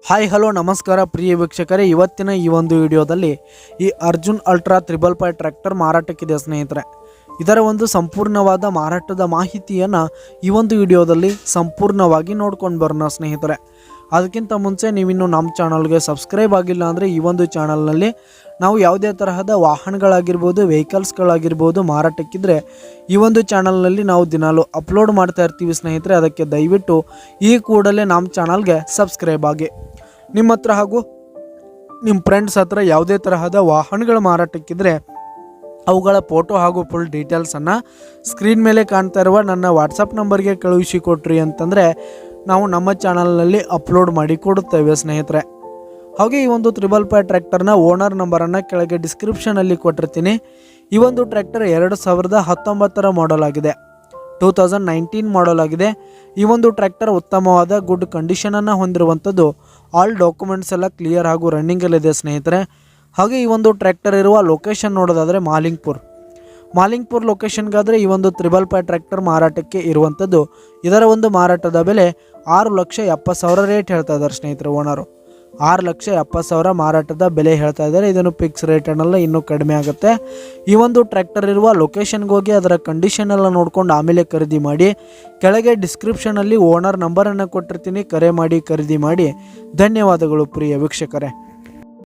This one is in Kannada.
ಹಾಯ್ ಹಲೋ ನಮಸ್ಕಾರ ಪ್ರಿಯ ವೀಕ್ಷಕರೇ, ಇವತ್ತಿನ ಈ ಒಂದು ವಿಡಿಯೋದಲ್ಲಿ ಈ ಅರ್ಜುನ್ ಅಲ್ಟ್ರಾ 555 ಟ್ರ್ಯಾಕ್ಟರ್ ಮಾರಾಟಕ್ಕಿದೆ ಸ್ನೇಹಿತರೆ. ಇದರ ಒಂದು ಸಂಪೂರ್ಣವಾದ ಮಾರಾಟದ ಮಾಹಿತಿಯನ್ನು ಈ ಒಂದು ವಿಡಿಯೋದಲ್ಲಿ ಸಂಪೂರ್ಣವಾಗಿ ನೋಡ್ಕೊಂಡು ಬರೋಣ ಸ್ನೇಹಿತರೆ. ಅದಕ್ಕಿಂತ ಮುಂಚೆ ನೀವಿನ್ನು ನಮ್ಮ ಚಾನಲ್ಗೆ ಸಬ್ಸ್ಕ್ರೈಬ್ ಆಗಿಲ್ಲ ಅಂದರೆ ಈ ಒಂದು ಚಾನಲ್ನಲ್ಲಿ ನಾವು ಯಾವುದೇ ತರಹದ ವಾಹನಗಳಾಗಿರ್ಬೋದು, ವೆಹಿಕಲ್ಸ್ಗಳಾಗಿರ್ಬೋದು ಮಾರಾಟಕ್ಕಿದ್ರೆ ಈ ಒಂದು ಚಾನಲ್ನಲ್ಲಿ ನಾವು ದಿನಾಲು ಅಪ್ಲೋಡ್ ಮಾಡ್ತಾ ಇರ್ತೀವಿ ಸ್ನೇಹಿತರೆ. ಅದಕ್ಕೆ ದಯವಿಟ್ಟು ಈ ಕೂಡಲೇ ನಮ್ಮ ಚಾನಲ್ಗೆ ಸಬ್ಸ್ಕ್ರೈಬ್ ಆಗಿ. ನಿಮ್ಮ ಹತ್ರ ಹಾಗೂ ನಿಮ್ಮ ಫ್ರೆಂಡ್ಸ್ ಹತ್ರ ಯಾವುದೇ ತರಹದ ವಾಹನಗಳ ಮಾರಾಟಕ್ಕಿದ್ರೆ ಅವುಗಳ ಫೋಟೋ ಹಾಗೂ ಫುಲ್ ಡೀಟೇಲ್ಸನ್ನು ಸ್ಕ್ರೀನ್ ಮೇಲೆ ಕಾಣ್ತಾ ಇರುವ ನನ್ನ ವಾಟ್ಸಪ್ ನಂಬರ್ಗೆ ಕಳುಹಿಸಿ ಕೊಟ್ರಿ ಅಂತಂದರೆ ನಾವು ನಮ್ಮ ಚಾನಲ್ನಲ್ಲಿ ಅಪ್ಲೋಡ್ ಮಾಡಿ ಕೊಡುತ್ತೇವೆ ಸ್ನೇಹಿತರೆ. ಹಾಗೆ ಈ ಒಂದು 555 ಟ್ರ್ಯಾಕ್ಟರ್ನ ಓನರ್ ನಂಬರನ್ನು ಕೆಳಗೆ ಡಿಸ್ಕ್ರಿಪ್ಷನಲ್ಲಿ ಕೊಟ್ಟಿರ್ತೀನಿ. ಈ ಒಂದು ಟ್ರ್ಯಾಕ್ಟರ್ 2019 ಮಾಡೆಲ್ ಆಗಿದೆ, 2019 ಮಾಡೆಲ್ ಆಗಿದೆ. ಈ ಒಂದು ಟ್ರ್ಯಾಕ್ಟರ್ ಉತ್ತಮವಾದ ಗುಡ್ ಕಂಡೀಷನನ್ನು ಹೊಂದಿರುವಂಥದ್ದು. ಆಲ್ ಡಾಕ್ಯುಮೆಂಟ್ಸ್ ಎಲ್ಲ ಕ್ಲಿಯರ್ ಹಾಗೂ ರನ್ನಿಂಗಲ್ಲಿದೆ ಸ್ನೇಹಿತರೆ. ಹಾಗೆ ಈ ಒಂದು ಟ್ರ್ಯಾಕ್ಟರ್ ಇರುವ ಲೊಕೇಶನ್ ನೋಡೋದಾದರೆ ಮಾಲಿಂಗ್ಪುರ್ ಲೊಕೇಶನ್ಗಾದರೆ ಈ ಒಂದು 555 ಟ್ರ್ಯಾಕ್ಟರ್ ಮಾರಾಟಕ್ಕೆ ಇರುವಂಥದ್ದು. ಇದರ ಒಂದು ಮಾರಾಟದ ಬೆಲೆ 6,70,000 ರೇಟ್ ಹೇಳ್ತಾ ಇದ್ದಾರೆ ಸ್ನೇಹಿತರೆ. ಓನರು 6,70,000 ಮಾರಾಟದ ಬೆಲೆ ಹೇಳ್ತಾ ಇದ್ದಾರೆ. ಇದನ್ನು ಫಿಕ್ಸ್ ರೇಟ್ ಅನ್ನಲ್ಲ, ಇನ್ನೂ ಕಡಿಮೆ ಆಗುತ್ತೆ. ಈ ಒಂದು ಟ್ರ್ಯಾಕ್ಟರ್ ಇರುವ ಲೊಕೇಶನ್ಗೆ ಹೋಗಿ ಅದರ ಕಂಡೀಷನ್ ಎಲ್ಲ ನೋಡ್ಕೊಂಡು ಆಮೇಲೆ ಖರೀದಿ ಮಾಡಿ. ಕೆಳಗೆ ಡಿಸ್ಕ್ರಿಪ್ಷನಲ್ಲಿ ಓನರ್ ನಂಬರನ್ನು ಕೊಟ್ಟಿರ್ತೀನಿ, ಕರೆ ಮಾಡಿ ಖರೀದಿ ಮಾಡಿ. ಧನ್ಯವಾದಗಳು ಪ್ರಿಯ ವೀಕ್ಷಕರೇ.